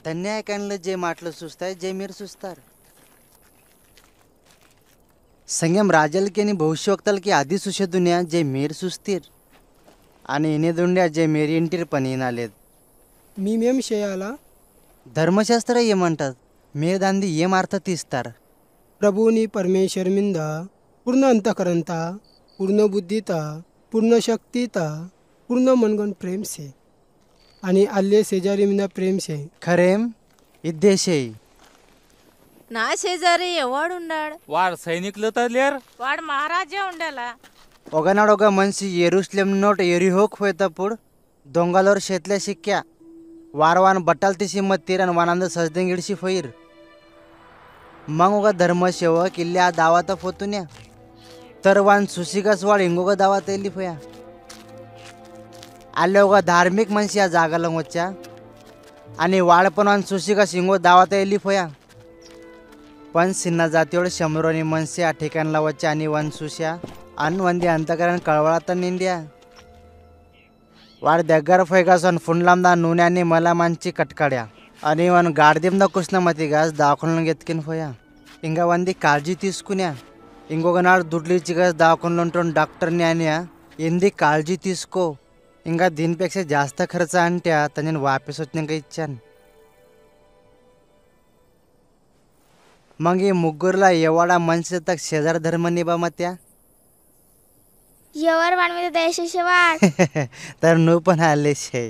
తన్యాయకంలో జే మాటలు చూస్తాయి జే మీరు చూస్తారు संगम राजालकी आणि भविष्यवक्तालकी आधी सुशे दुनिया जे मेर सुस्तीर आणि इने दुंड्या जे मेरी इंटीर पण येणालेत మేమేం చేయాలా? धर्मशास्त्र ये म्हणतात मेर दांदी ये मार्थ तीस्तार प्रभूनी परमेश्वर मिंदा पूर्ण अंतकरणता पूर्ण बुद्धीता पूर्ण शक्तीता पूर्ण मनगण प्रेम से आणि आल्ले शेजारी मिंदा प्रेम से खरेम इद्देशे నా शेजारी ఎవడున్నాడు వాడు సైనికులు తదిలేరు వాడు మహారాజా ఉండాలా ओगानाडोगा मनसी येरुसलेम नोट एरिहोक होयतापूड दोंगालोर शेतल्या शिक्क्या वारवान बट्टाल तिशी मत्तीर आणि वानांद सजदेंगिडशी फैर मग उगा धर्मसेवक इल्ल्या दावात फोतुन्या तर वान सुशिगास वाड इंगोगा दावात येली फया आल्या उगा धार्मिक मनशी या जागाला वच्च्या आणि वाळपण वान सुशिगास इंगो दावात येली फया पण सिन्ना जातीवर शंभरोनी मनसे या ठिकाणला वच्च्या आणि वन सुश्या अन वंदी अंतकरण कळवळात निंड्या वाड दग्गर फैगासन फुंडलामदा नून्यानी मला मांची कटकाड्या आणि वन गाडदिमदा कुसनमती गास दाखवून घेतकीन फोया इंगा वंदी काळजी తీసుకుन्या इंगोगनाड दुडलीची गास दाखवून डॉक्टरनी आण्या इंदी काळजी తీసుకో इंगा దీనిपेक्षा जास्त खर्च आणत्या तने वापस వచ్చాక ఇచ్చాను मग हे मुग्गुरला एवढा मनसे तक शेजार धर्म निभा मत्या ఎవరు వాడి మీద దయచేసేవాడు तर नू पण आले शे